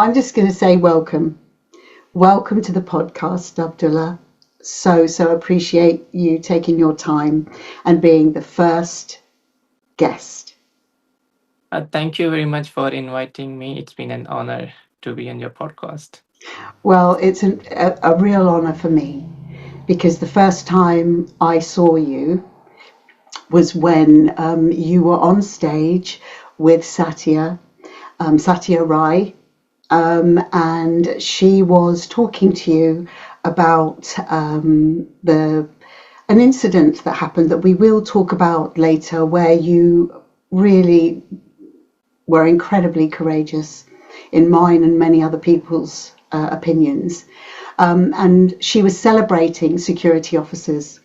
I'm just going to say welcome. Welcome to the podcast, Abdullah. So appreciate you taking your time and being the first guest. Thank you very much for inviting me. It's been an honor to be on your podcast. Well, it's a real honor for me because the first time I saw you was when you were on stage with Satya Rai, and she was talking to you about an incident that happened that we will talk about later, where you really were incredibly courageous in mine and many other people's opinions. And she was celebrating security officers,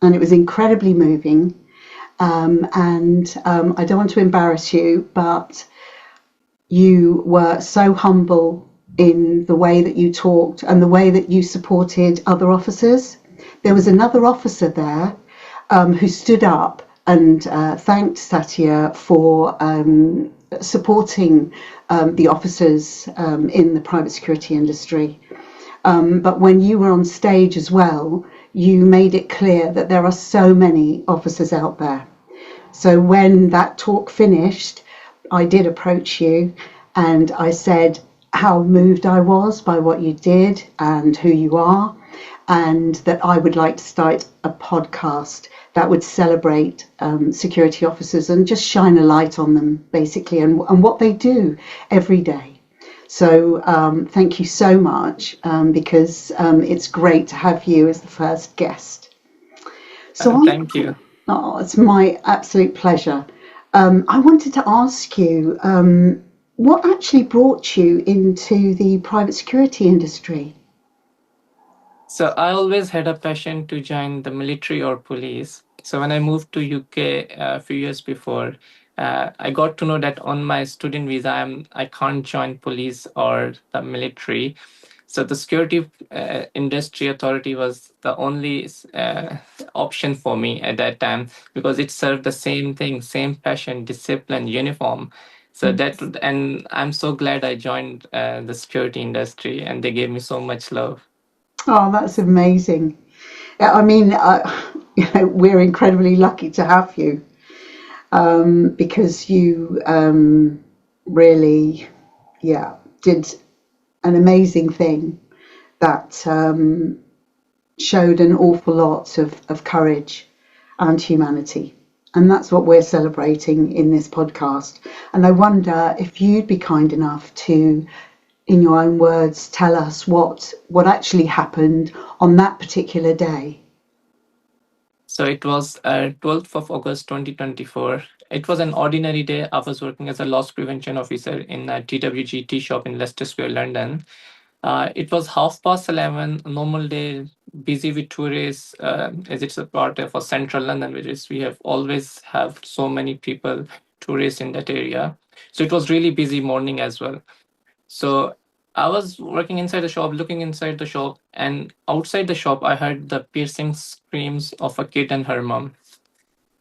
and it was incredibly moving. I don't want to embarrass you, but you were so humble in the way that you talked and the way that you supported other officers. There was another officer there who stood up and thanked Satya for supporting the officers in the private security industry. But when you were on stage as well, you made it clear that there are so many officers out there. So when that talk finished, I did approach you and I said how moved I was by what you did and who you are, and that I would like to start a podcast that would celebrate security officers and just shine a light on them, basically, and what they do every day. So thank you so much, because it's great to have you as the first guest. Thank you. Oh, it's my absolute pleasure. I wanted to ask you, what actually brought you into the private security industry? So I always had a passion to join the military or police. So when I moved to UK a few years before, I got to know that on my student visa, I can't join police or the military. So the security industry authority was the only option for me at that time, because it served the same thing, same passion, discipline, uniform. So that, and I'm so glad I joined the security industry, and they gave me so much love. Oh, that's amazing. I mean, we're incredibly lucky to have you, because you really, did an amazing thing that showed an awful lot of courage and humanity. And that's what we're celebrating in this podcast. And I wonder if you'd be kind enough to, in your own words, tell us what actually happened on that particular day. So it was 12th of August 2024. It was an ordinary day. I was working as a loss prevention officer in a TWG shop in Leicester Square, London. It was 11:30, a normal day, busy with tourists, as it's a part of a central London, which is we have always have so many people, tourists in that area. So it was really busy morning as well. So I was working inside the shop, looking inside the shop, and outside the shop, I heard the piercing screams of a kid and her mom.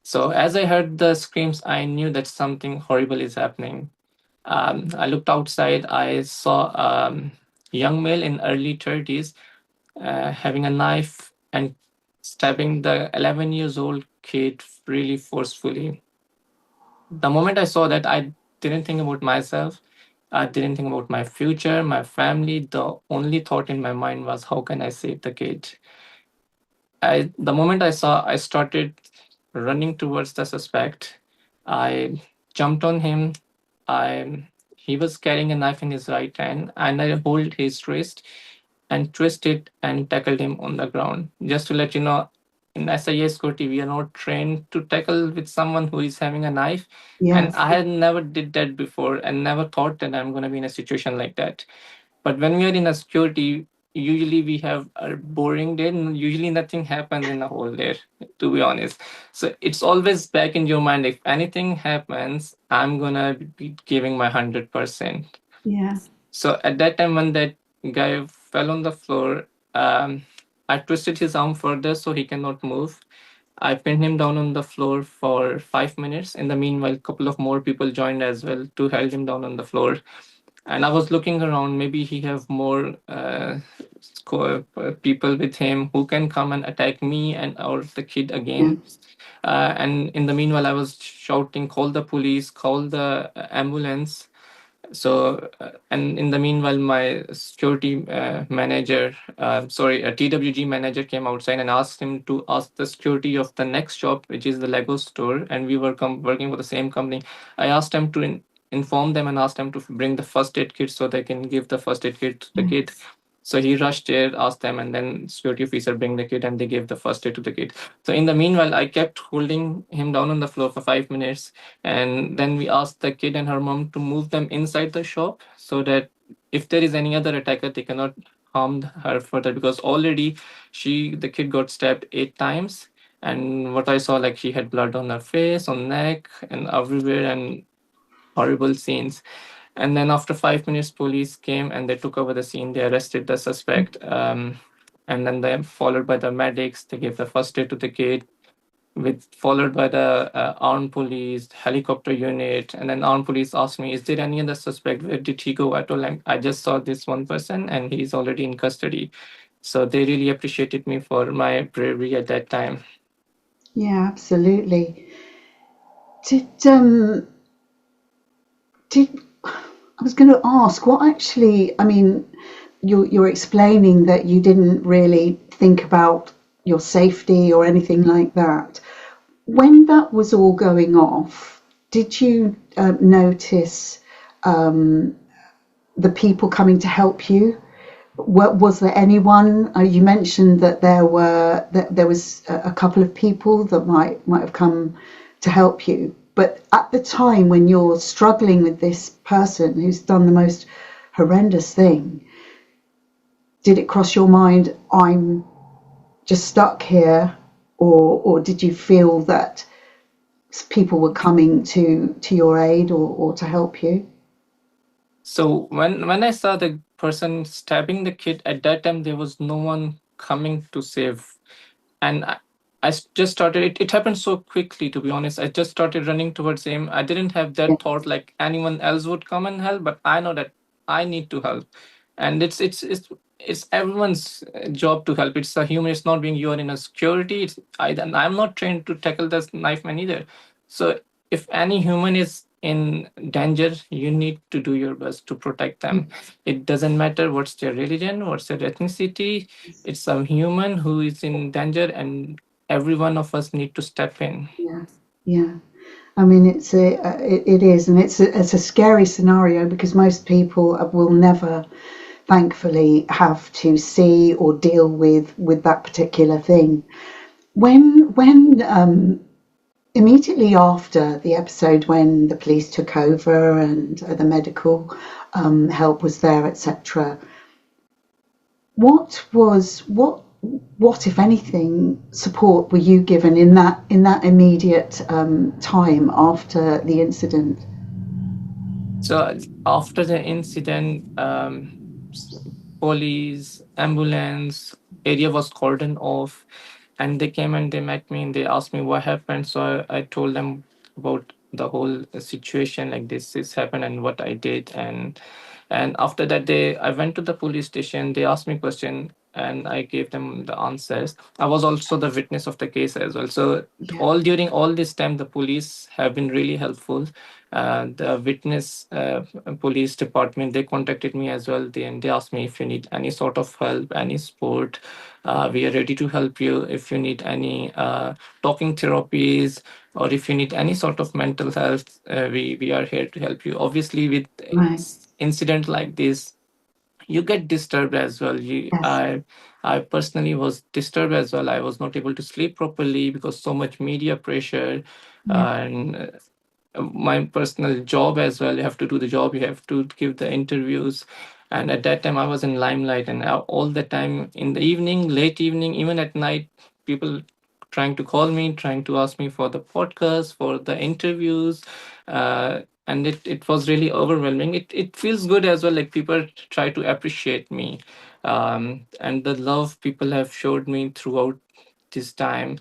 So as I heard the screams, I knew that something horrible is happening. I looked outside. I saw a young male in early 30s having a knife and stabbing the 11 years old kid really forcefully. The moment I saw that, I didn't think about myself. I didn't think about my future, my family. The only thought in my mind was, how can I save the kid? The moment I saw, I started running towards the suspect. I jumped on him. He was carrying a knife in his right hand, and I hold his wrist and twisted and tackled him on the ground. Just to let you know, in SIA security, we are not trained to tackle with someone who is having a knife. And Yes. I had never did that before and never thought that I'm going to be in a situation like that. But when we are in a security, usually we have a boring day and usually nothing happens in the whole day, to be honest. So it's always back in your mind, if anything happens, I'm going to be giving my 100%. Yeah. So at that time, when that guy fell on the floor, I twisted his arm further so he cannot move. I pinned him down on the floor for 5 minutes. In the meanwhile, a couple of more people joined as well to hold him down on the floor. And I was looking around, maybe he have more people with him who can come and attack me and or the kid yeah, again. And in the meanwhile, I was shouting, call the police, call the ambulance. So and in the meanwhile, my security manager, sorry, a TWG manager came outside and asked him to ask the security of the next shop, which is the Lego store, and we were working for the same company. I asked him to inform them and asked them to bring the first aid kit so they can give the first aid kit to the yeah, kid. So he rushed there, asked them, and then security officer bring the kid, and they gave the first aid to the kid. So in the meanwhile, I kept holding him down on the floor for 5 minutes, and then we asked the kid and her mom to move them inside the shop so that if there is any other attacker, they cannot harm her further, because already the kid got stabbed 8 times. And what I saw, like, she had blood on her face, on neck, and everywhere, and horrible scenes. And then after 5 minutes, police came and they took over the scene. They arrested the suspect. And then they followed by the medics. They gave the first aid to the kid, with followed by the armed police helicopter unit. And then armed police asked me, is there any other suspect? Where did he go? I told them, I just saw this one person and he's already in custody. So they really appreciated me for my bravery at that time. yeah, absolutely. Did did I was going to ask what actually? I mean, you're explaining that you didn't really think about your safety or anything like that. When that was all going off, did you notice the people coming to help you? Was there anyone? You mentioned that there was a couple of people that might have come to help you. But at the time when you're struggling with this person who's done the most horrendous thing, did it cross your mind, I'm just stuck here, or did you feel that people were coming to your aid or to help you? So when I saw the person stabbing the kid, at that time there was no one coming to save. And just started it happened so quickly, to be honest. I just started running towards him. I didn't have Yeah, that thought like anyone else would come and help, but I know that I need to help. And it's everyone's job to help. It's a human. It's not being you are in a security. And I'm not trained to tackle this knife man either. So if any human is in danger, you need to do your best to protect them. It doesn't matter what's their religion, what's their ethnicity. It's a human who is in danger, and every one of us need to step in. yeah, yeah. I mean, it is, and it's a scary scenario because most people will never, thankfully, have to see or deal with that particular thing. When immediately after the episode, when the police took over and the medical help was there, etc., what if anything support were you given in that immediate time after the incident? So after the incident, police, ambulance, area was cordoned off, and they came and they met me and they asked me what happened. So I told them about the whole situation, like this happened and what I did. And after that, I went to the police station. They asked me question and I gave them the answers. I was also the witness of the case as well. So Yeah, all during all this time, the police have been really helpful. The witness police department, they contacted me as well. And they asked me, if you need any sort of help, any support, we are ready to help you. If you need any talking therapies, or if you need any sort of mental health, we are here to help you. Obviously, with right. incident like this, you get disturbed as well. Yes. I personally was disturbed as well. I was not able to sleep properly because so much media pressure, Yeah. and my personal job as well. You have to do the job, you have to give the interviews. And at that time I was in limelight, and all the time in the evening, late evening, even at night, people trying to call me, trying to ask me for the podcast, for the interviews. And it was really overwhelming. It feels good as well, like people try to appreciate me, and the love people have showed me throughout this time.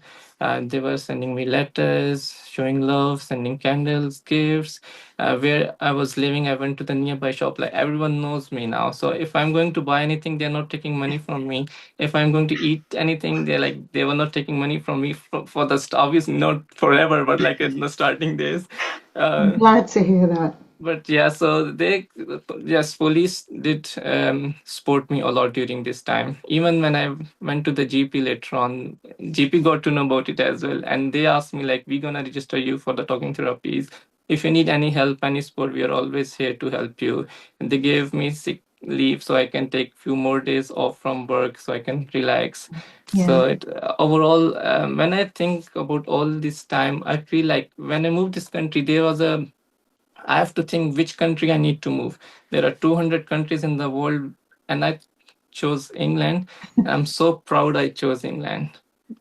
They were sending me letters, showing love, sending candles, gifts. Where I was living, I went to the nearby shop. Like everyone knows me now. So if I'm going to buy anything, they're not taking money from me. If I'm going to eat anything, they were not taking money from me for the obviously not forever, but like in the starting days. I'm Uh, glad to hear that. but yeah, so yes, police did support me a lot during this time. Even when I went to the GP later on, GP got to know about it as well, and they asked me like, "We're gonna register you for the talking therapies. If you need any help, any support, we are always here to help you." And they gave me sick leave so I can take few more days off from work so I can relax. Yeah. So overall, when I think about all this time, I feel like when I moved this country, there was a I have to think which country I need to move. There are 200 countries in the world, and I chose England. I'm so proud I chose England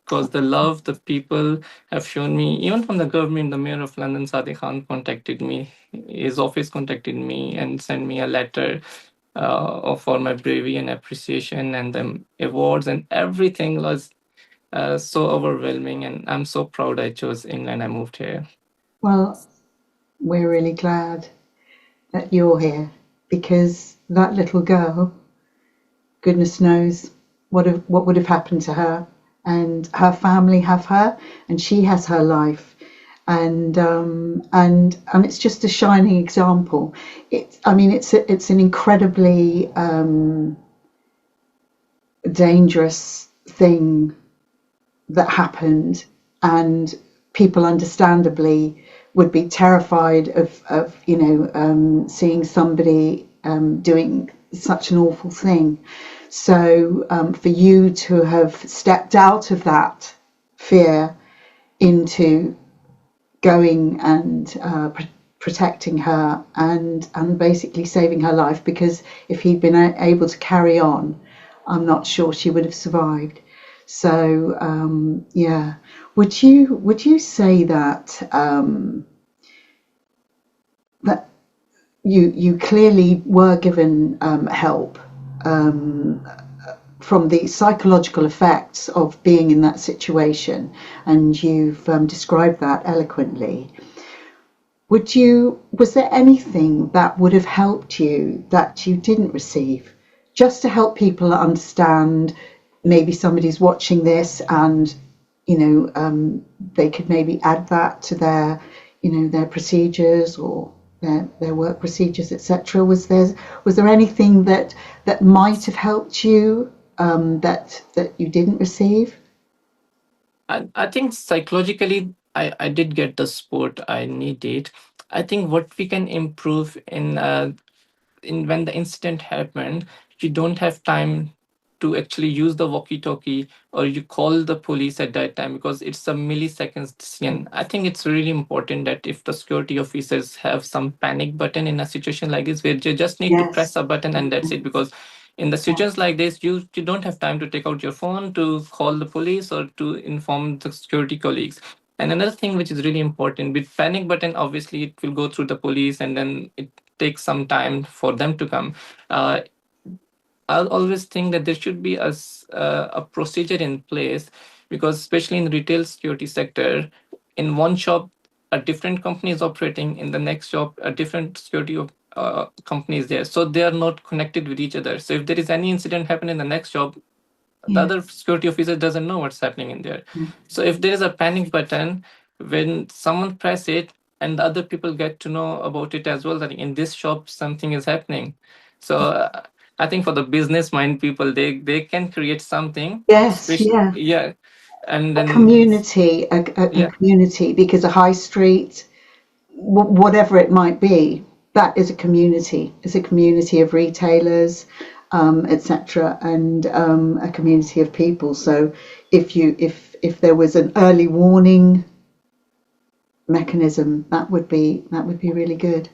because the love the people have shown me, even from the government, the mayor of London, Sadiq Khan, contacted me. His office contacted me and sent me a letter for my bravery and appreciation, and the awards and everything was so overwhelming. And I'm so proud I chose England. I moved here. Well, we're really glad that you're here because that little girl, goodness knows what would have happened to her, and her family have her, and she has her life, and it's just a shining example. It's an incredibly dangerous thing that happened, and people understandably would be terrified of seeing somebody doing such an awful thing. So for you to have stepped out of that fear into going and protecting her and basically saving her life, because if he'd been able to carry on, I'm not sure she would have survived. So yeah, would you say that that you clearly were given help from the psychological effects of being in that situation, and you've described that eloquently. Was there anything that would have helped you that you didn't receive, just to help people understand? Maybe somebody's watching this and they could maybe add that to their procedures or their work procedures, etc. Was there anything that might have helped you that you didn't receive? I think psychologically, I did get the support I needed. I think what we can improve in when the incident happened, you don't have time to actually use the walkie-talkie or you call the police at that time because it's a milliseconds decision. I think it's really important that if the security officers have some panic button in a situation like this, where you just need to press Yes. a button and that's it. Because in the Yeah. situations like this, you don't have time to take out your phone to call the police or to inform the security colleagues. And another thing which is really important with panic button, obviously it will go through the police and then it takes some time for them to come. Uh, I'll always think that there should be a procedure in place because, especially in the retail security sector, in one shop, a different company is operating. In the next shop, a different security company is there. So they are not connected with each other. So if there is any incident happen in the next shop, the Yeah. other security officer doesn't know what's happening in there. Yeah. So if there is a panic button, when someone press it and the other people get to know about it as well, that in this shop something is happening. So I think for the business mind people, they can create something, Yes. especially Yeah. yeah, and A then community, a yeah. community, because a high street, whatever it might be, that is a community. It's a community of retailers, etc., and a community of people. So if there was an early warning mechanism, that would be really good.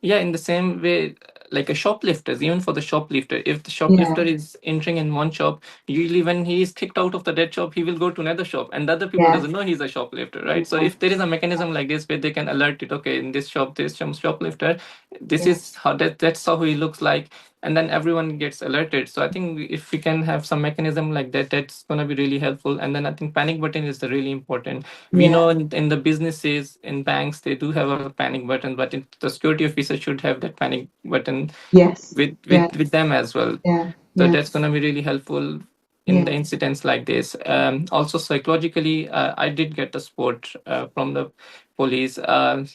Yeah, in the same way, like a shoplifters, even for the shoplifter, if the shoplifter Yeah. is entering in one shop, usually when he is kicked out of the dead shop, he will go to another shop, and the other people Yes. doesn't know he's a shoplifter, right? So Yeah. if there is a mechanism like this where they can alert it, okay, in this shop there's some shoplifter, this Yeah. is how that's how he looks like. and then everyone gets alerted. So I think if we can have some mechanism like that, that's going to be really helpful. And then I think panic button is the really important. We Yeah. know in the businesses, in banks, they do have a panic button, but the security officer should have that panic button Yes. with Yeah. them as well. Yeah. So Yeah. that's going to be really helpful in the Yeah. incidents like this. Also psychologically, I did get the support from the police,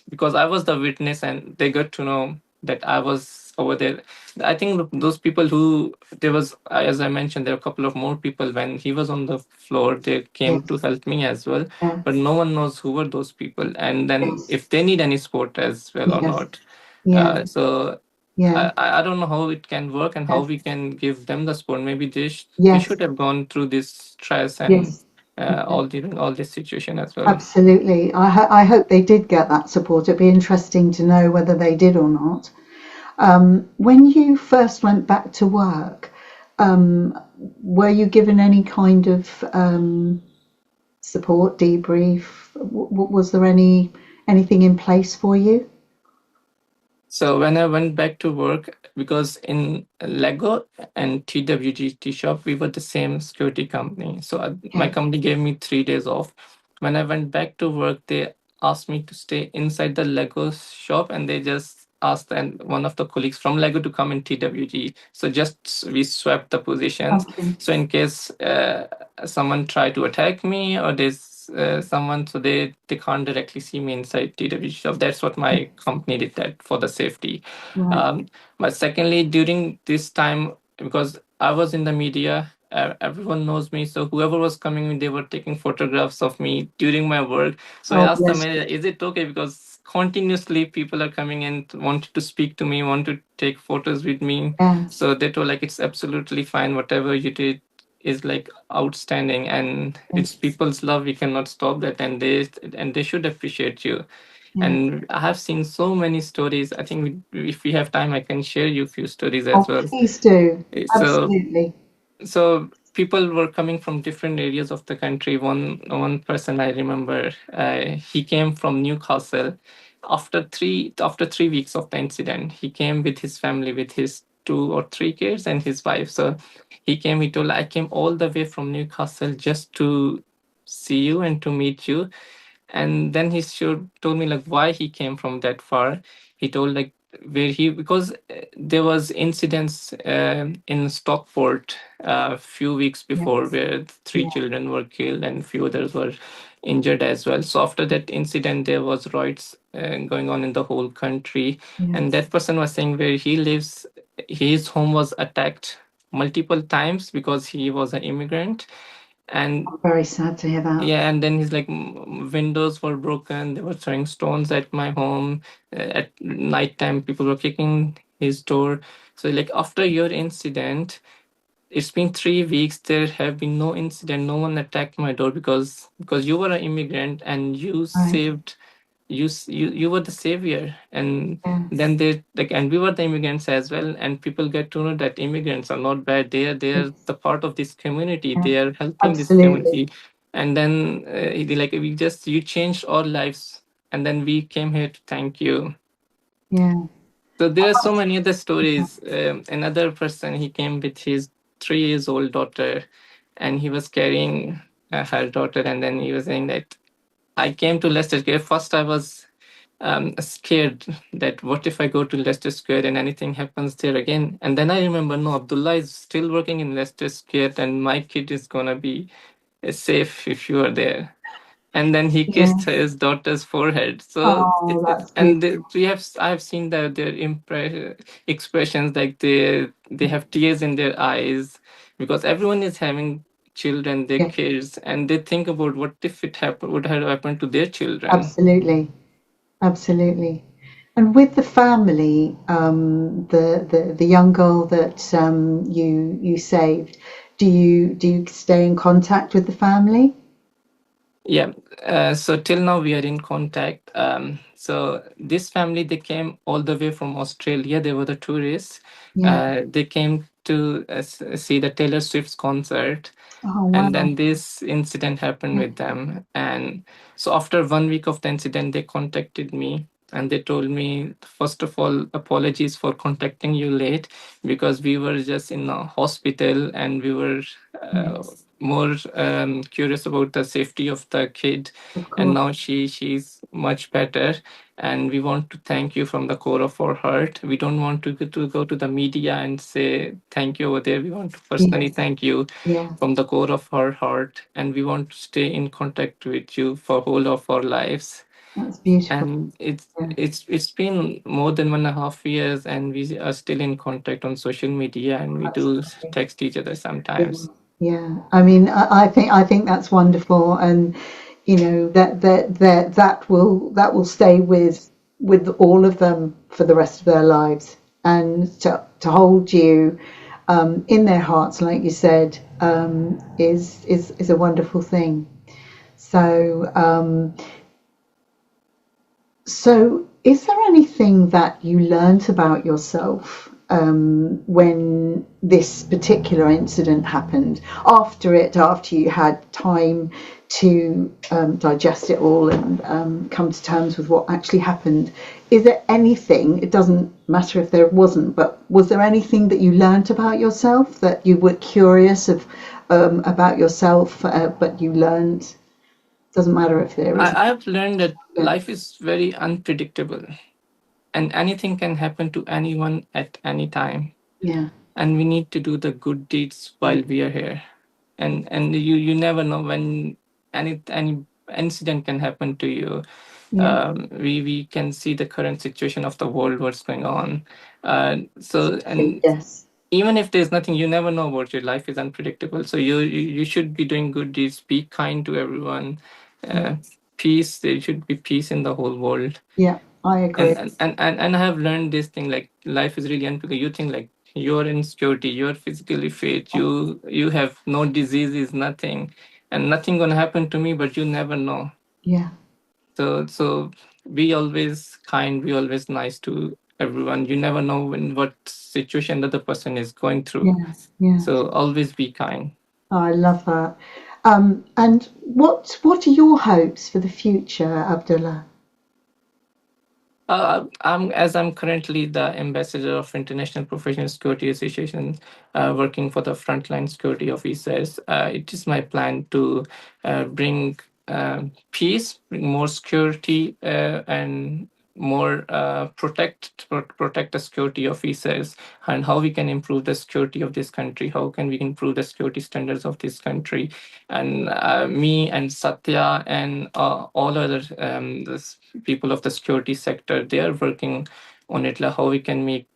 because I was the witness and they got to know that I was over there. I think those people who, there was, as I mentioned, there were a couple of more people when he was on the floor, they came to Yes. help me as well, but Yes. no one knows who were those people, and then Yes. if they need any support as well or Yes. not. Yeah. So Yeah. I don't know how it can work and how Yeah. we can give them the support. Maybe they Yes. should have gone through this stress and Yes. Yeah. all this situation as well. Absolutely. I hope they did get that support. It'd be interesting to know whether they did or not. When you first went back to work, were you given any kind of support, debrief? Was there anything in place for you? So when I went back to work, because in Lego and TWG shop, we were the same security company. So my Okay. company gave me 3 days off. When I went back to work, they asked me to stay inside the Lego shop, and they just asked and one of the colleagues from Lego to come in TWG. So just we swapped the positions. Okay. So in case someone tried to attack me, or there's someone, so they can't directly see me inside TWG shop. That's what my company did, that for the safety. Right. um, but secondly, during this time, because I was in the media, everyone knows me, so whoever was coming in, they were taking photographs of me during my work. So I Oh, asked the bless manager, you. is it okay, because continuously people are coming in, wanted to speak to me, want to take photos with me. Yes. So they told like it's absolutely fine, whatever you did is like outstanding, and it's Yes. people's love, we cannot stop that, and they should appreciate you. Yeah. And I have seen so many stories. I think if we have time, I can share you a few stories as Oh, well. please do. So Absolutely. people were coming from different areas of the country. One person I remember, he came from Newcastle. After 3 weeks of the incident, he came with his family, with his 2 or 3 kids and his wife. So he came. He told, I came all the way from Newcastle just to see you and to meet you. And then he told me like why he came from that far. He told like where he, because there was incidents in Stockport a few weeks before, Yes. where three Yeah. children were killed and few others were injured as well. So after that incident, there was riots going on in the whole country. And Yes. that person was saying where he lives, his home was attacked multiple times because he was an immigrant. And I'm very sad to hear that. yeah, and then he's like, windows were broken. They were throwing stones at my home. At nighttime, people were kicking his door. So, like, after your incident, it's been 3 weeks. There have been no incident. No one attacked my door because you were an immigrant and you Right. saved, you were the savior. And then Yes. they like, and we were the immigrants as well. And people get to know that immigrants are not bad. They are Yes. the part of this community. Yeah. They are helping this Absolutely. community. And then like, we just, you changed our lives, and then we came here to thank you. Yeah. So there are so many other Yeah. stories. Another person, he came with his 3 years old daughter, and he was carrying her daughter, and then he was saying that I came to Leicester Square. First, I was scared that what if I go to Leicester Square and anything happens there again? And then I remember, no, Abdullah is still working in Leicester Square, and my kid is gonna be safe if you are there. And then he kissed Yes. his daughter's forehead. So Oh, that's and beautiful. we have, I've seen that their expressions, like they have tears in their eyes, because everyone is having children, their Yeah. kids, and they think about what if it would have happened to their children. Absolutely. Absolutely. And with the family, the young girl that you saved, do you stay in contact with the family? Yeah. So till now we are in contact. So this family, they came all the way from Australia. They were the tourists. Yeah. They came to see the Taylor Swift's concert, Oh, and wow. then this incident happened Yeah. with them. And so after 1 week of the incident, they contacted me. and they told me, first of all, apologies for contacting you late, because we were just in a hospital and we were Yes, more curious about the safety of the kid. of And course. now she's much better, and we want to thank you from the core of our heart. We don't want to go to the media and say thank you over there. We want to personally Yes, thank you yes, from the core of our heart, and we want to stay in contact with you for whole of our lives. that's beautiful. And Yeah, it's been more than 1.5 years, and we are still in contact on social media, and we that's do lovely. text each other Yeah, sometimes. yeah. I mean, I think that's wonderful, and you know that will stay with all of them for the rest of their lives, and to hold you in their hearts, like you said, is a wonderful thing. So, is there anything that you learnt about yourself when this particular incident happened? After you had time to digest it all and come to terms with what actually happened, is there anything? It doesn't matter if there wasn't, but was there anything that you learnt about yourself that you were curious of about yourself, but you learnt? Doesn't matter if there is. I have learned that Yeah, life is very unpredictable, and anything can happen to anyone at any time, yeah, and we need to do the good deeds yeah, while we are here. And you never know when any incident can happen to you. yeah. We can see the current situation of the world, what's going on. So, Exactly. and Yes. even if there's nothing, you never know about your life is unpredictable. So you should be doing good deeds, be kind to everyone. Yeah. uh, Peace, there should be peace in the whole world. Yeah. I agree. And I have learned this thing, like life is really unpredictable. You think like you're in security, you're physically fit, you have no diseases, nothing, and nothing gonna happen to me, but you never know. Yeah. So be always kind, be always nice to everyone. You never know when what situation the other person is going through. Yes. Yes. So always be kind. Oh, I love that. And what are your hopes for the future, Abdullah? I'm currently the ambassador of International Professional Security Association, working for the Frontline Security Officers. It is my plan to bring peace, bring more security, and more protect the security officers, and how we can improve the security of this country. How can we improve the security standards of this country? And me and Satya and all other people of the security sector, they are working on it, like how we can make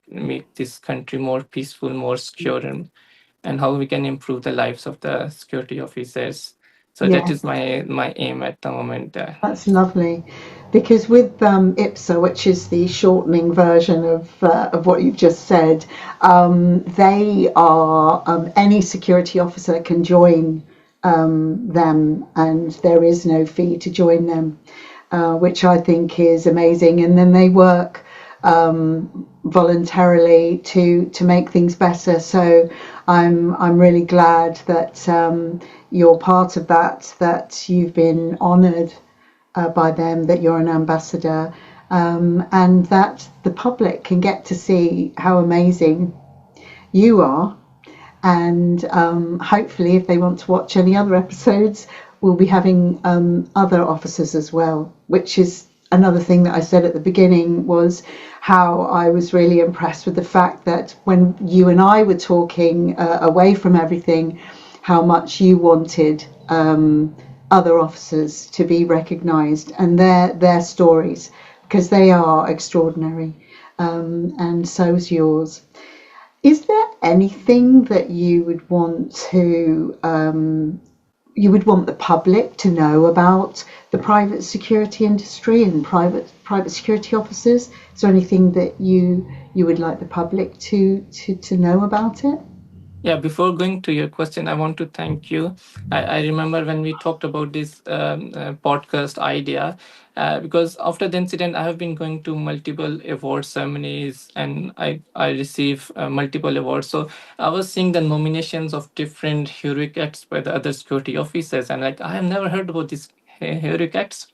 this country more peaceful, more secure, and how we can improve the lives of the security officers. So that Yeah, is my aim at the moment. that's lovely. Because with IPSA, which is the shortening version of what you've just said, they are any security officer can join them, and there is no fee to join them, which I think is amazing. And then they work voluntarily to make things better. So I'm really glad that you're part of that. That you've been honoured by them. That you're an ambassador. And that the public can get to see how amazing you are, and hopefully if they want to watch any other episodes, we'll be having other officers as well, which is another thing that I said at the beginning, was how I was really impressed with the fact that when you and I were talking away from everything, how much you wanted other officers to be recognised and their stories, because they are extraordinary, and so's yours. Is there anything that you would want the public to know about the private security industry and private security officers? Is there anything that you would like the public to know about it? Yeah, before going to your question, I want to thank you. I remember when we talked about this podcast idea, because after the incident, I have been going to multiple award ceremonies, and I receive multiple awards. So I was seeing the nominations of different heroic acts by the other security officers, and like I have never heard about this heroic acts.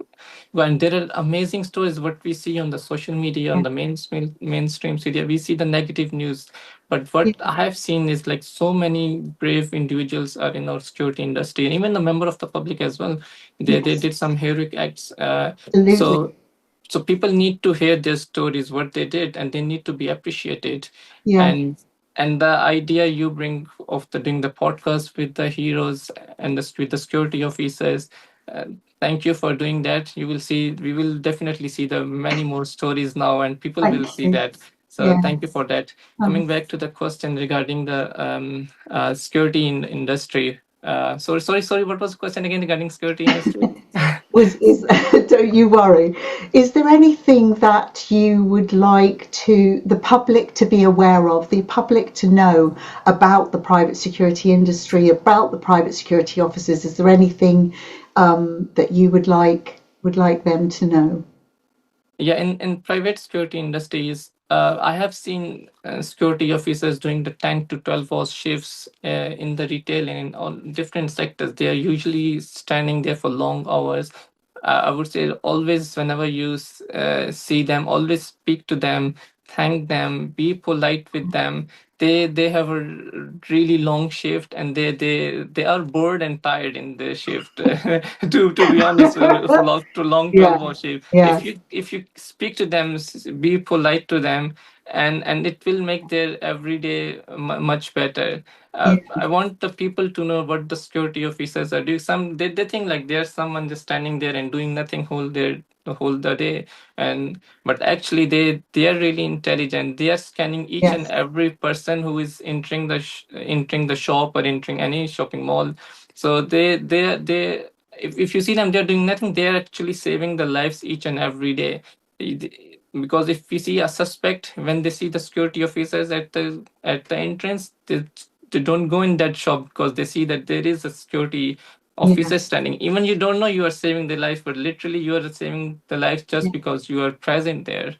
And there are amazing stories what we see on the social media, on yeah, the mainstream media. We see the negative news, but what yeah, I have seen is like so many brave individuals are in our security industry, and even the member of the public as well. They yes, did some heroic acts. absolutely. So people need to hear their stories, what they did, and they need to be appreciated. Yeah, And the idea you bring of the doing the podcast with the heroes and with the security officers, uh, thank you for doing that. You will see, we will definitely see the many more stories now, and people will thank see you. that. So Yeah. thank you for that. Um, Coming back to the question regarding the security in industry. Sorry. What was the question again regarding security industry? was is don't you worry. Is there anything that you would like to the public to be aware of, the public to know about the private security industry, about the private security officers? Is there anything that you would like them to know? Yeah, in private security industries, I have seen security officers doing the 10 to 12 hours shifts in the retail and in all different sectors. They are usually standing there for long hours. I would say always, whenever you see them, always speak to them, thank them, be polite with them. They have a really long shift, and they are bored and tired in their shift. To be honest, for long Yeah, 12 hour shift, yeah, if you speak to them, be polite to them, and it will make their everyday much better. yeah, I want the people to know what the security officers are doing. They think like there's someone just standing there and doing nothing whole the day, and but actually they are really intelligent. They are scanning each and yes, every person who is entering entering the shop or entering any shopping mall. So they if you see them, they're doing nothing. They're actually saving the lives each and every day. Because if we see a suspect, when they see the security officers at the entrance, they don't go in that shop because they see that there is a security officer yes, standing. Even you don't know you are saving the life, but literally you are saving the life just yeah, because you are present there.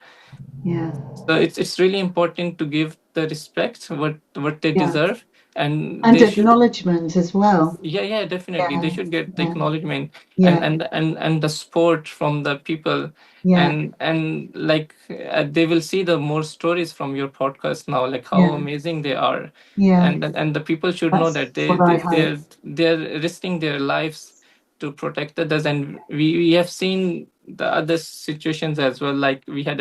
yeah, So it's really important to give the respect what they yeah. deserve, and And they should. acknowledgement as well. Yeah, definitely. They Yeah, should get the yeah, acknowledgement and yeah, the support from the people, yeah, and like they will see the more stories from your podcast now, like how yeah, amazing they are, yeah. and the people should know That's that what I hope. they're risking their lives to protect others, and we have seen the other situations as well. Like we had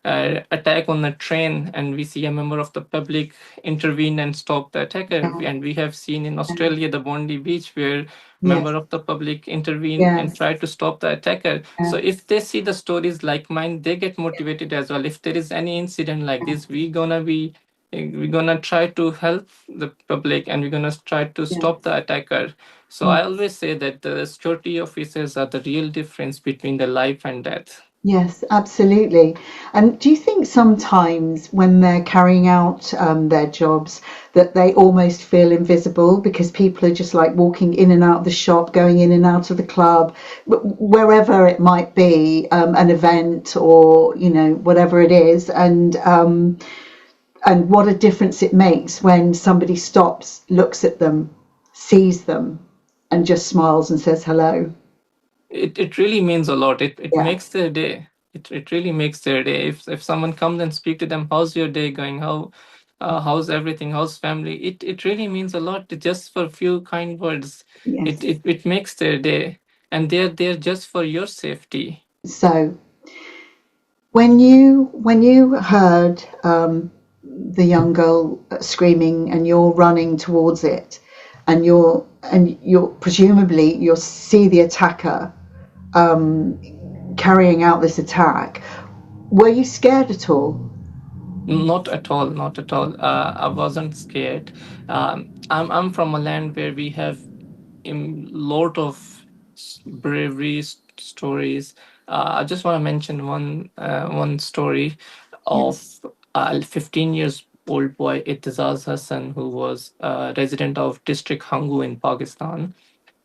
attack on a train, and we see a member of the public intervene and stop the attacker. Yeah, And we have seen in yeah, Australia the Bondi Beach where yes, member of the public intervene and yes, try to stop the attacker. yeah, So if they see the stories like mine, they get motivated as well. If there is any incident like this, we're gonna try to help the public, and we're gonna try to yeah, stop the attacker. So yeah. I always say that the security officers are the real difference between the life and death. Yes, absolutely. And do you think sometimes when they're carrying out their jobs that they almost feel invisible because people are just like walking in and out of the shop, going in and out of the club, wherever it might be, an event or whatever it is, and what a difference it makes when somebody stops, looks at them, sees them, and just smiles and says hello. It really means a lot. It Yeah, makes their day. It really makes their day. If someone comes and speak to them, how's your day going? How's everything? How's family? It really means a lot. Just for a few kind words, yes. it makes their day, and they're there just for your safety. So when you heard the young girl screaming and you're running towards it, and you're presumably you'll see the attacker carrying out this attack, were you scared at all? Not at all, not at all. I wasn't scared. I'm from a land where we have a lot of bravery stories. I just want to mention one story of Yes, a 15 years old boy, Itizaz Hassan, who was a resident of district Hangu in Pakistan.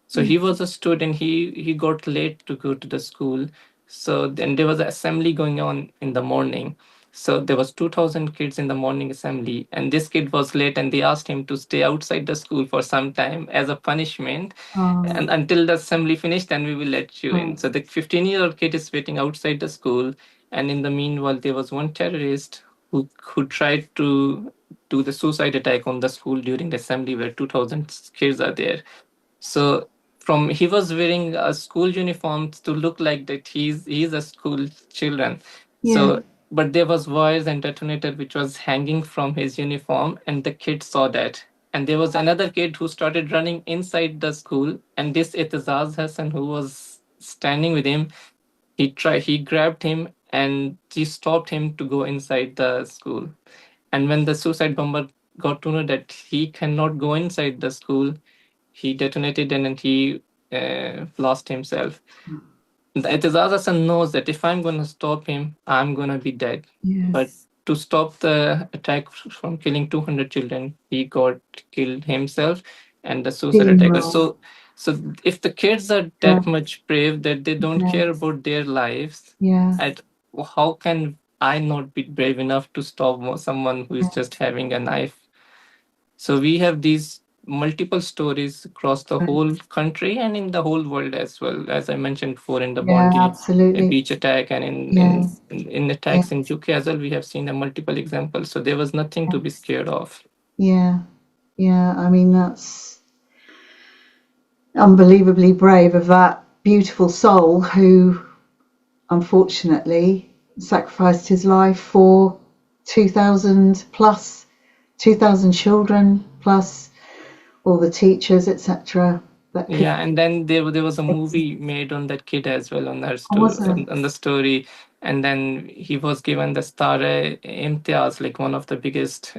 So he was a student. He got late to go to the school. So then there was an assembly going on in the morning. So there was 2000 kids in the morning assembly, and this kid was late, and they asked him to stay outside the school for some time as a punishment, Oh, and until the assembly finished, then we will let you in. oh, So the 15-year-old kid is waiting outside the school, and in the meanwhile, there was one terrorist who tried to do the suicide attack on the school during the assembly, where 2000 kids are there. So from he was wearing a school uniform to look like that he's a school children. yeah, So but there was wires and detonator which was hanging from his uniform, and the kid saw that. And there was another kid who started running inside the school, and this Itazaz Hassan, who was standing with him, he grabbed him and he stopped him to go inside the school. And when the suicide bomber got to know that he cannot go inside the school, he detonated and then he lost himself. The Etizaza knows that if I'm going to stop him, I'm going to be dead. But yes, to stop the attack from killing 200 children, he got killed himself and the suicide attacker. funeral, So if the kids are yeah, that much brave that they don't yeah, care about their lives, yeah, at how can I not be brave enough to stop someone who is yeah, just having a knife? So we have these multiple stories across the whole country and in the whole world as well. As I mentioned before, in the yeah, Bondi absolutely, beach attack and in, yeah, in in yeah, attacks in UK as well, we have seen a multiple examples. So there was nothing to be yes, scared of. yeah, yeah. I mean, that's unbelievably brave of that beautiful soul who unfortunately sacrificed his life for 2000 plus 2000 children plus all the teachers, etc. That could Yeah, and then there was a movie made on that kid as well, on her story, wasn't. on the story, and then he was given the Star Imtiaz, like one of the biggest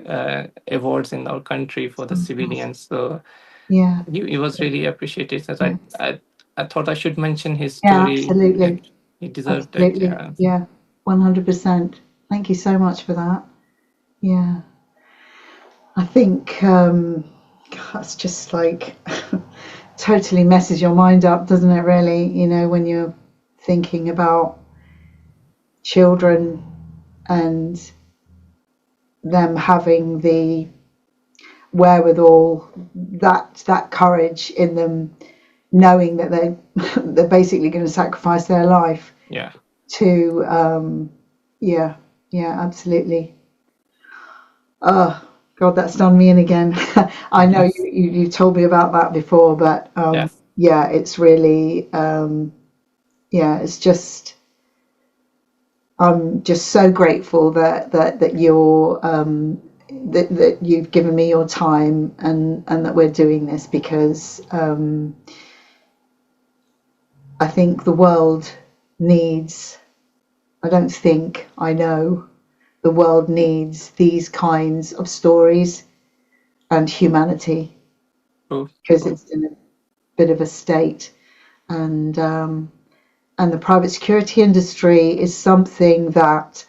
awards in our country for the Fantastic. civilians. So Yeah, he was really appreciated. So yeah, I thought I should mention his yeah, story. absolutely, He deserved that. absolutely, Yeah. yeah, 100%. Thank you so much for that. Yeah, I think that's just like totally messes your mind up, doesn't it? Really, when you're thinking about children and them having the wherewithal, that courage in them, knowing that they're basically going to sacrifice their life Yeah. to yeah, yeah, absolutely. Oh God, that's done me in again. I know you told me about that before, but Yeah. yeah, it's really yeah, it's just I'm just so grateful that you're that you've given me your time and that we're doing this because I think the world needs, I don't think, I know the world needs these kinds of stories and humanity True. because True. it's in a bit of a state. And the private security industry is something that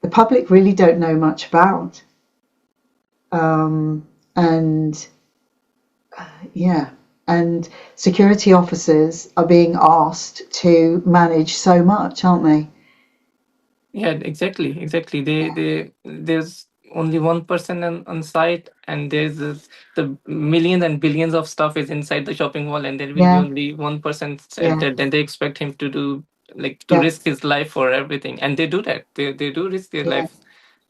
the public really don't know much about. And yeah, and security officers are being asked to manage so much, aren't they? Yeah, exactly. There's only one person on site, and the millions and billions of stuff is inside the shopping mall, and there will be Yeah, only one person at yeah, that. Then they expect him to do, like, to yeah, risk his life for everything, and they do that. They do risk their yeah, life.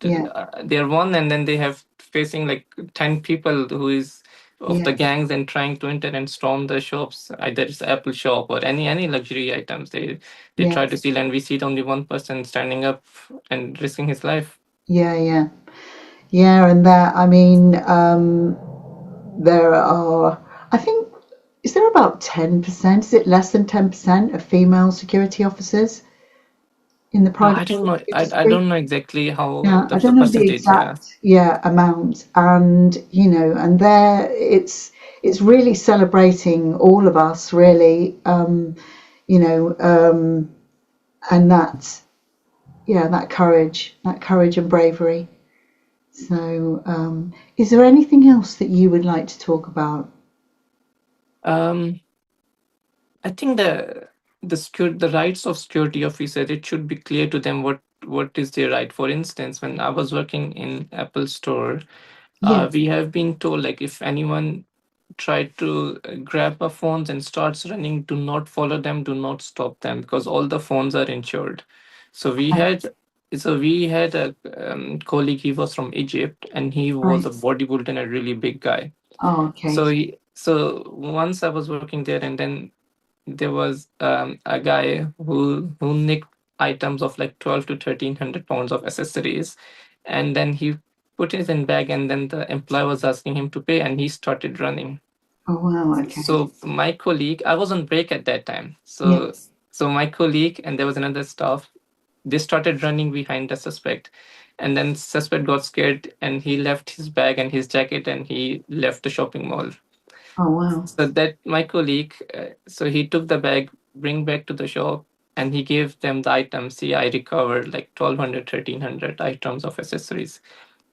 yeah, They're one, and then they have facing like 10 people who is of yeah, the gangs and trying to enter and storm the shops, either it's Apple shop or any luxury items. They yeah, try to steal, and we see only one person standing up and risking his life. yeah, yeah, yeah. And that, I mean, there are, I think, is there about 10%? Is it less than 10% of female security officers in the I private don't know. I industry? don't know exactly how Yeah, I the don't know the percentage. Yeah. exact amount, and and there it's really celebrating all of us, really, you know, and that courage and bravery. So, is there anything else that you would like to talk about? Um. I think the rights of security officers, it should be clear to them what is their right. For instance, when I was working in Apple Store, Yes. we have been told, like, if anyone tried to grab our phones and starts running, do not follow them, do not stop them, because all the phones are insured. So we Right. had we had a colleague. He was from Egypt, and he was Right. a bodybuilder and a really big guy. Oh, okay. So once I was working there, and then there was a guy who nicked items of like 12 to 1300 pounds of accessories, and then he put it in bag, and then the employer was asking him to pay, and he started running. Oh, wow. Okay. So my colleague, I was on break at that time. So Yes. so my colleague and there was another staff. They started running behind the suspect, and then suspect got scared and he left his bag and his jacket and he left the shopping mall. Oh, wow. So that my colleague, so he took the bag, bring back to the shop, and he gave them the items. See, I recovered like 1200, 1300 items of accessories.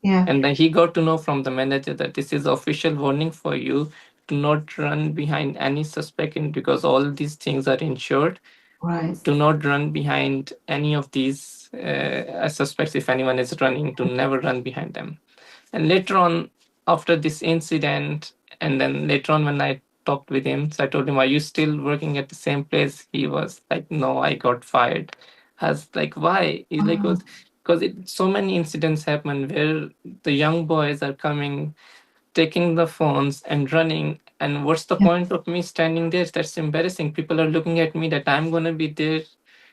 Yeah. And then he got to know from the manager that this is official warning for you. Do not run behind any suspect because all these things are insured. Right. Do not run behind any of these suspects. If anyone is running, to never run behind them. And later on, after this incident, and then later on when I talked with him, so I told him, "Are you still working at the same place?" He was like, "No, I got fired." I was like, "Why?" He's like, Oh, because so many incidents happen where the young boys are coming, taking the phones and running. And what's the yeah. point of me standing there? That's embarrassing. People are looking at me that I'm going to be there to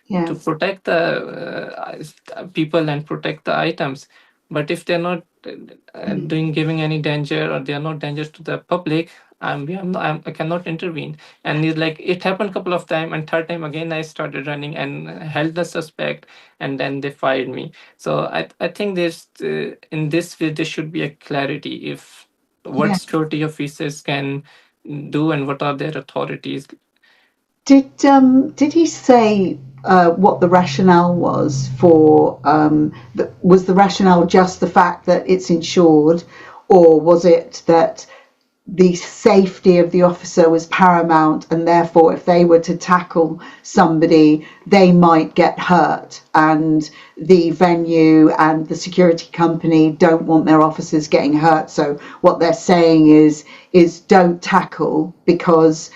Yes. protect the people and protect the items. But if they're not Mm. doing giving any danger or they are not dangerous to the public, I cannot intervene. And he's like, it happened a couple of times, and third time again I started running and held the suspect, and then they fired me. So I think there's in this way there should be a clarity if what Yeah. security officers can do and what are their authorities. Did he say what the rationale was for was the rationale just the fact that it's insured, or was it that the safety of the officer was paramount, and therefore if they were to tackle somebody they might get hurt, and the venue and the security company don't want their officers getting hurt, so what they're saying is don't tackle because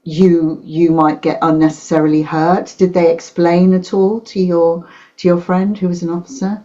you might get unnecessarily hurt? Did they explain at all to your friend who was an officer?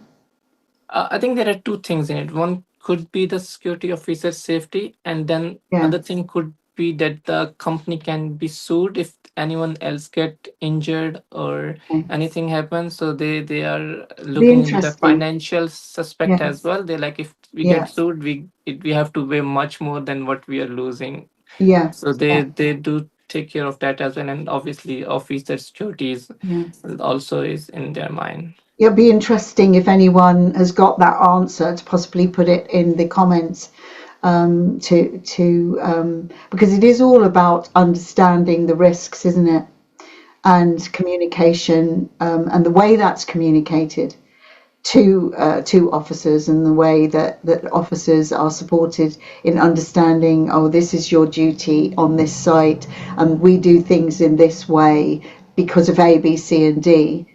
I think there are two things in it. One could be the security officer's safety, and then Yeah. other thing could be that the company can be sued if anyone else get injured or Okay. anything happens. So they are Be looking into the interesting. financial suspect as Yes. well. They like, if we get Yeah. sued, we have to pay much more than what we are losing. Yeah. So Yeah. they do take care of that as well, and obviously officer security is Yeah. also is in their mind. It'll be interesting if anyone has got that answer to possibly put it in the comments, to because it is all about understanding the risks, isn't it? And communication, and the way that's communicated to officers, and the way that officers are supported in understanding, oh, this is your duty on this site, and we do things in this way because of A, B, C, and D,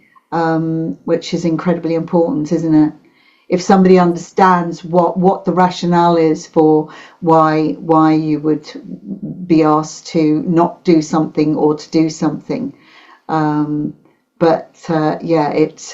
which is incredibly important, isn't it? If somebody understands what the rationale is for why you would be asked to not do something or to do something, but yeah, it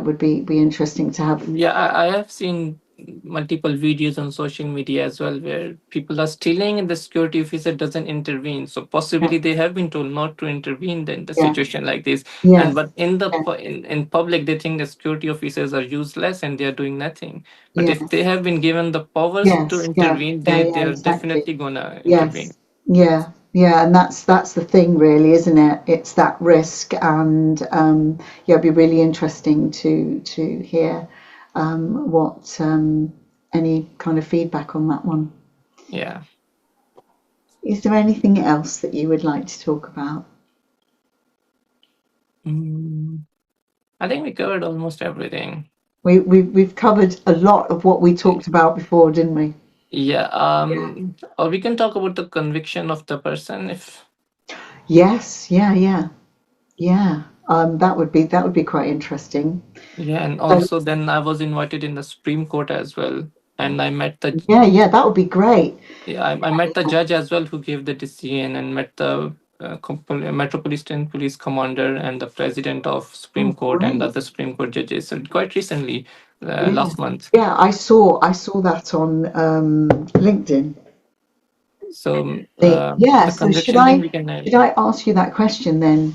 would be interesting to have. Yeah, I have seen multiple videos on social media as well where people are stealing and the security officer doesn't intervene. So Yeah, possibly they have been told not to intervene in the yeah, situation like this. And yes, but in the yeah, in public they think the security officers are useless and they are doing nothing. But if they yes, have been given the powers to yes, yeah, intervene, yeah, they yeah, are exactly. definitely gonna intervene. Yes, yeah, yeah, and that's the thing, really, isn't it? It's that risk, and yeah, it'd be really interesting to hear what any kind of feedback on that one. Yeah. Is there anything else that you would like to talk about? Mm, I think we covered almost everything. We've covered a lot of what we talked about before, didn't we? Yeah. Yeah. Or we can talk about the conviction of the person if Yes, yeah, yeah, yeah. That would be quite interesting. Yeah, and So also then I was invited in the Supreme Court as well, and I met the yeah, that would be great. yeah, I met the judge as well who gave the decision, and met the Metropolitan Police Commander and the President of Supreme Oh, Court and great. other Supreme Court judges. So quite recently, Yeah, last month. yeah. I saw that on LinkedIn. So Yeah. the So should conviction thing I we can should I ask you that question then?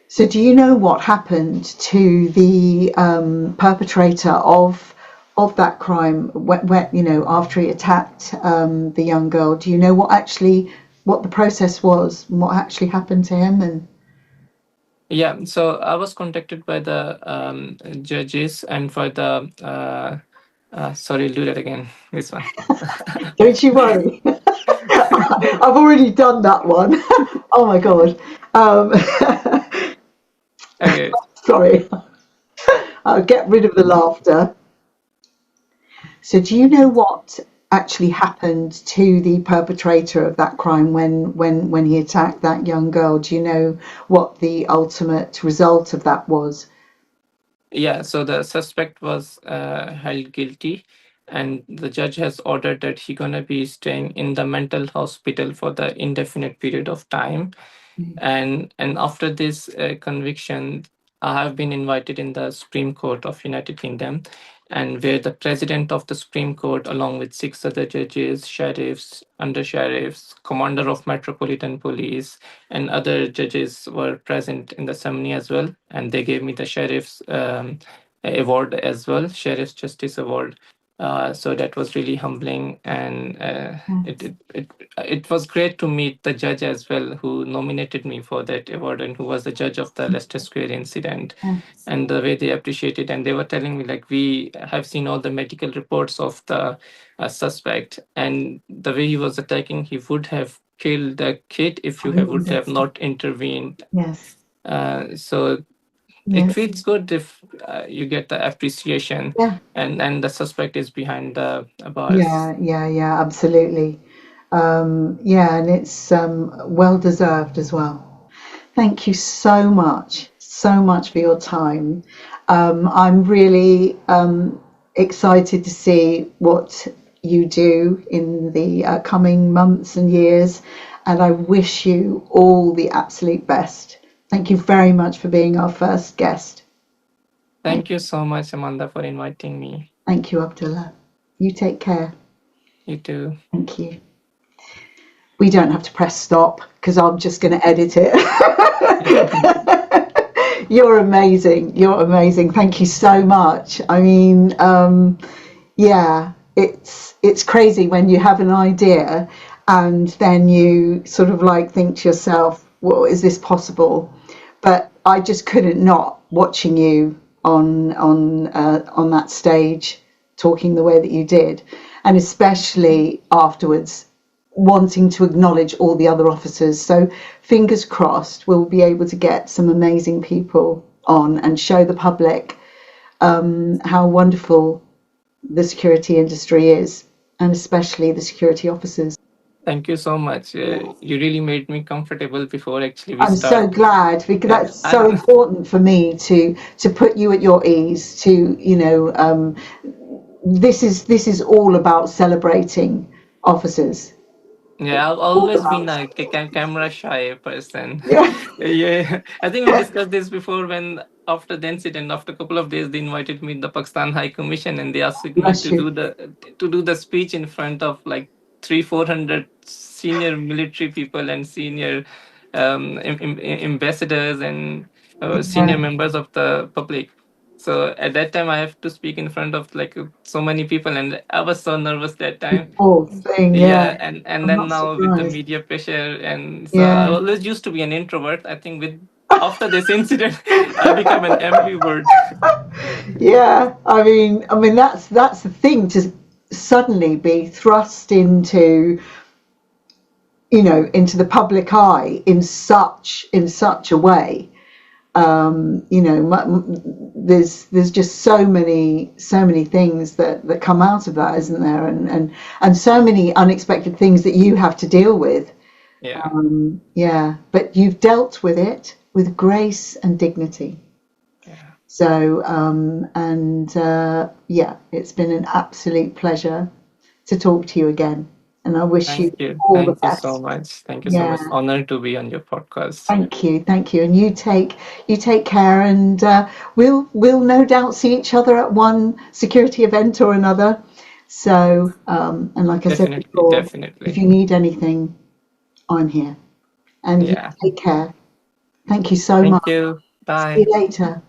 So do you know what happened to the perpetrator of that crime? After he attacked the young girl, do you know what the process was and what actually happened to him? And yeah. So I was contacted by the judges and for the sorry, I'll do that again. This one. don't you worry, I've already done that one. Oh my god. Um, Okay. sorry, I'll get rid of the laughter. So, do you know what actually happened to the perpetrator of that crime when he attacked that young girl? Do you know what the ultimate result of that was? Yeah, so the suspect was held guilty, and the judge has ordered that he gonna be staying in the mental hospital for the indefinite period of time. And after this conviction, I have been invited in the Supreme Court of United Kingdom, and where the president of the Supreme Court, along with six other judges, sheriffs, under sheriffs, commander of Metropolitan Police, and other judges were present in the ceremony as well, and they gave me the sheriff's award as well, sheriff's justice award. So that was really humbling, and it was great to meet the judge as well, who nominated me for that award and who was the judge of the Leicester Square incident. Yes. And the way they appreciated, and they were telling me like, we have seen all the medical reports of the suspect, and the way he was attacking, he would have killed the kid if you would have not intervened. Yes. So it Yes. feels good if you get the appreciation, Yeah. and the suspect is behind the bars. Yeah. Absolutely. Yeah, and it's well deserved as well. Thank you so much for your time. I'm really excited to see what you do in the coming months and years, and I wish you all the absolute best. Thank you very much for being our first guest. Thank you so much, Amanda, for inviting me. Thank you, Abdullah. You take care. You too. Thank you. We don't have to press stop because I'm just going to edit it. You're amazing. You're amazing. Thank you so much. I mean, yeah, it's crazy when you have an idea and then you sort of like think to yourself, well, is this possible? But I just couldn't not watching you on that stage talking the way that you did, and especially afterwards wanting to acknowledge all the other officers. So fingers crossed we'll be able to get some amazing people on and show the public how wonderful the security industry is, and especially the security officers. Thank you so much. You really made me comfortable before actually we I'm so start. glad, because Yeah, that's so important for me to put you at your ease. This is all about celebrating officers. yeah, I've All always been about, a camera shy person. yeah. Yeah, I think we discussed this before when after the incident, after a couple of days, they invited me to the Pakistan High Commission and they asked me Bless you. to do the speech in front of like 300-400 senior military people and senior ambassadors and senior Yeah. members of the public. So at that time, I have to speak in front of like so many people, and I was so nervous that time. Poor thing. Yeah, Yeah. and I'm then not now with the surprised. media pressure, and so I Yeah. always used to be an introvert. I think with after this incident, I become an ambivert. Yeah. I mean that's the thing, to suddenly be thrust into into the public eye in such a way. There's just so many things that come out of that, isn't there? And so many unexpected things that you have to deal with. Yeah, Yeah, but you've dealt with it, with grace and dignity. Yeah. So, yeah, it's been an absolute pleasure to talk to you again. And I wish you Thank you. all the Thank you so best. much. Thank you so much. Yeah, Honored to be on your podcast. thank you, thank you. And you take care, and we'll no doubt see each other at one security event or another. So, and like I said Definitely, before, if definitely. you need anything, I'm here. And you Yeah. take care. Thank you so much. Thank you. See you Bye. later.